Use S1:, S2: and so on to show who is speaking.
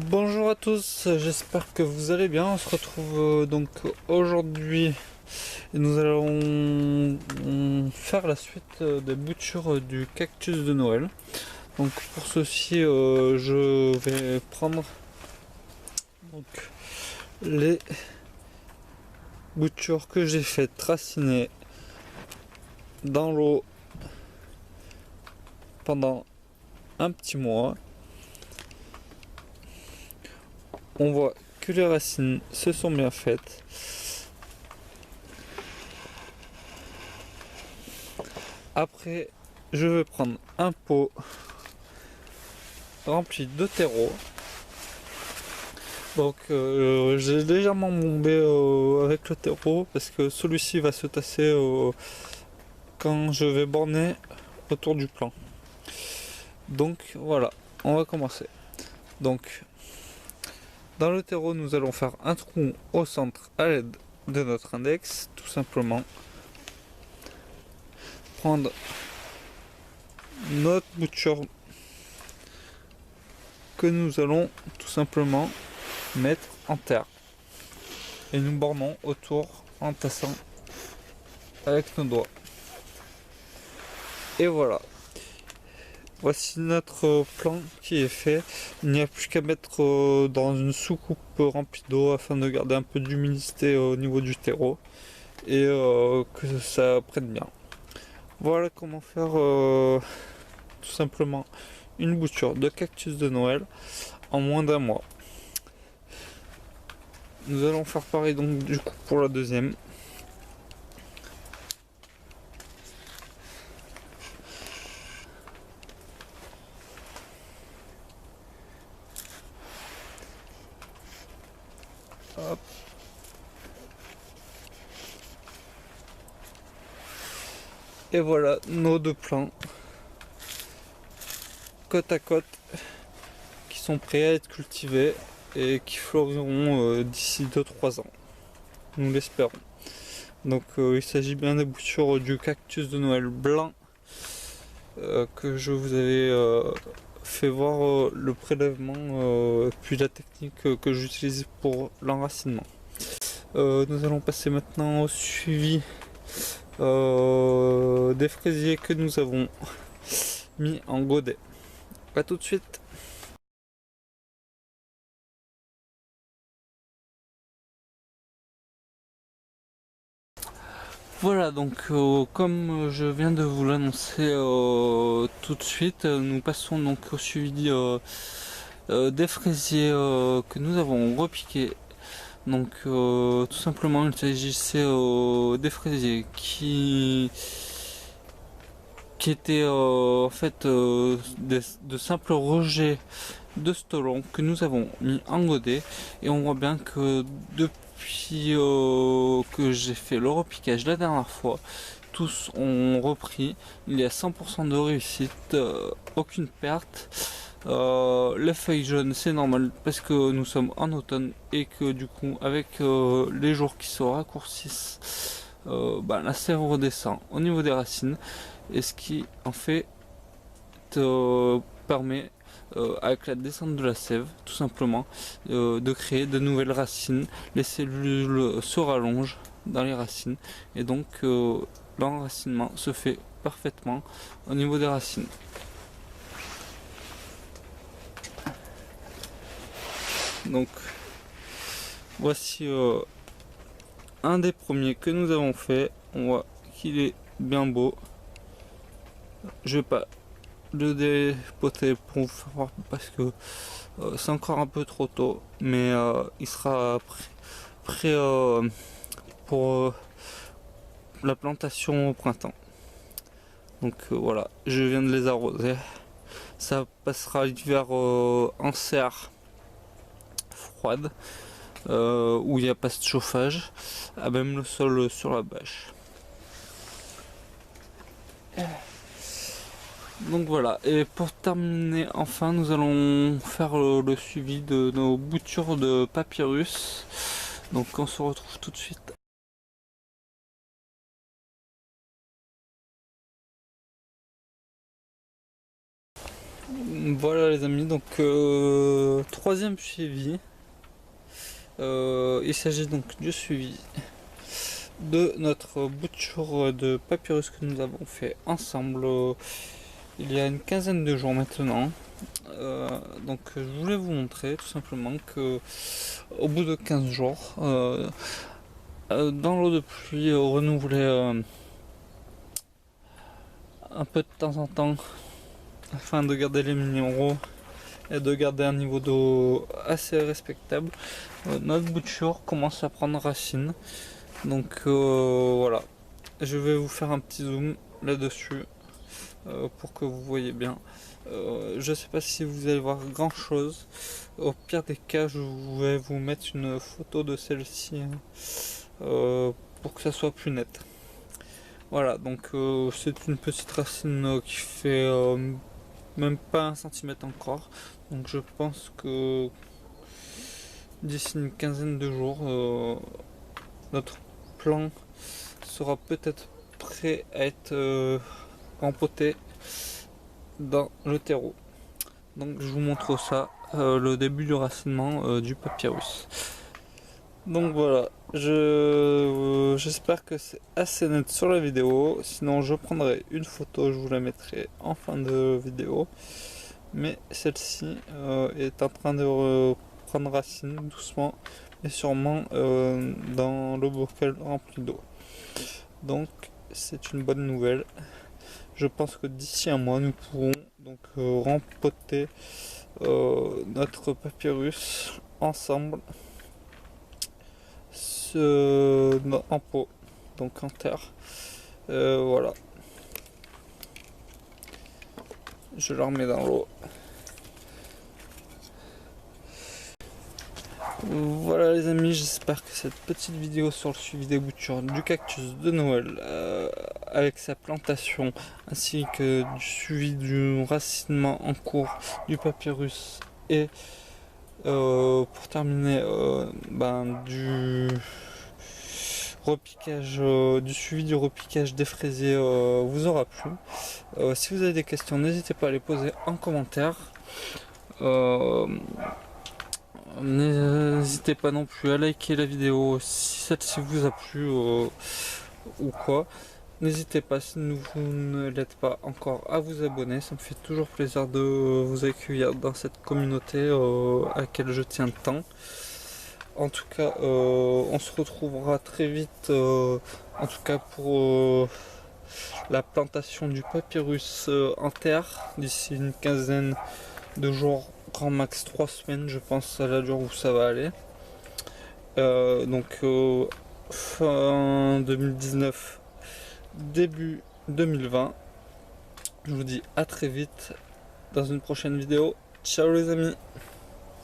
S1: Bonjour à tous, j'espère que vous allez bien. On se retrouve donc aujourd'hui et nous allons faire la suite des boutures du cactus de Noël. Donc pour ceci, je vais prendre donc, les boutures que j'ai faites raciner dans l'eau pendant un petit mois. On voit que les racines se sont bien faites. Après, je vais prendre un pot rempli de terreau. Donc j'ai légèrement bombé avec le terreau parce que celui-ci va se tasser quand je vais borner autour du plan. Donc voilà, on va commencer. Donc dans le terreau, nous allons faire un trou au centre à l'aide de notre index, tout simplement. Prendre notre bouture que nous allons tout simplement mettre en terre. Et nous bornons autour en tassant avec nos doigts. Et voilà. Voici notre plan qui est fait. Il n'y a plus qu'à mettre dans une soucoupe remplie d'eau afin de garder un peu d'humidité au niveau du terreau et que ça prenne bien. Voilà comment faire tout simplement une bouture de cactus de Noël en moins d'un mois. Nous allons faire pareil donc du coup pour la deuxième. Hop. Et voilà nos deux plants côte à côte qui sont prêts à être cultivés et qui fleuriront d'ici 2-3 ans. Nous l'espérons. Donc il s'agit bien des boutures du cactus de Noël blanc que je vous avais fait voir le prélèvement puis la technique que j'utilise pour l'enracinement. Nous allons passer maintenant au suivi des fraisiers que nous avons mis en godet. A tout de suite. Voilà, donc comme je viens de vous l'annoncer tout de suite, nous passons donc au suivi des fraisiers que nous avons repiqués. Donc tout simplement il s'agissait des fraisiers qui étaient en fait de simples rejets de stolons que nous avons mis en godet, et on voit bien que depuis que j'ai fait le repiquage la dernière fois, tous ont repris. Il y a 100% de réussite, aucune perte. Les feuilles jaunes c'est normal parce que nous sommes en automne et que du coup avec les jours qui se raccourcissent, la sève redescend au niveau des racines, et ce qui en fait permet avec la descente de la sève tout simplement de créer de nouvelles racines. Les cellules se rallongent dans les racines et donc l'enracinement se fait parfaitement au niveau des racines. Donc voici un des premiers que nous avons fait. On voit qu'il est bien beau. Je vais pas le dépoter pour vous faire voir parce que c'est encore un peu trop tôt, mais il sera prêt pour la plantation au printemps. Donc voilà, je viens de les arroser. Ça passera l'hiver en serre froide où il n'y a pas de chauffage, à même le sol sur la bâche. Donc voilà, et pour terminer enfin nous allons faire le suivi de nos boutures de papyrus. Donc on se retrouve tout de suite. Voilà les amis, donc troisième suivi. Il s'agit donc du suivi de notre bouture de papyrus que nous avons fait ensemble il y a une quinzaine de jours maintenant. Donc je voulais vous montrer tout simplement que au bout de 15 jours, dans l'eau de pluie renouvelée un peu de temps en temps afin de garder les minéraux et de garder un niveau d'eau assez respectable, notre bouture commence à prendre racine. Donc voilà, je vais vous faire un petit zoom là-dessus pour que vous voyez bien. Je sais pas si vous allez voir grand chose. Au pire des cas, je vais vous mettre une photo de celle-ci pour que ça soit plus net. Voilà, donc c'est une petite racine qui fait même pas 1 cm encore. Donc je pense que d'ici une quinzaine de jours, notre plan sera peut-être prêt à être empoté dans le terreau. Donc je vous montre ça, le début du racinement du papyrus. Donc voilà, j'espère que c'est assez net sur la vidéo, sinon je prendrai une photo, je vous la mettrai en fin de vidéo. Mais celle-ci est en train de prendre racine doucement et sûrement dans le bocal rempli d'eau. Donc c'est une bonne nouvelle. Je pense que d'ici un mois nous pourrons donc rempoter notre papyrus ensemble en pot, donc en terre. Voilà, je la remets dans l'eau. Voilà les amis, j'espère que cette petite vidéo sur le suivi des boutures du cactus de Noël avec sa plantation ainsi que du suivi du racinement en cours du papyrus et pour terminer du repiquage, du suivi du repiquage des fraisiers vous aura plu. Si vous avez des questions, n'hésitez pas à les poser en commentaire. N'hésitez pas non plus à liker la vidéo si celle-ci vous a plu ou quoi. N'hésitez pas, si vous ne l'êtes pas encore, à vous abonner. Ça me fait toujours plaisir de vous accueillir dans cette communauté à laquelle je tiens tant. En tout cas, on se retrouvera très vite, en tout cas pour la plantation du papyrus en terre, d'ici une quinzaine de jours, grand max 3 semaines, je pense à la dure où ça va aller. Donc fin 2019, début 2020. Je vous dis à très vite dans une prochaine vidéo. Ciao les amis!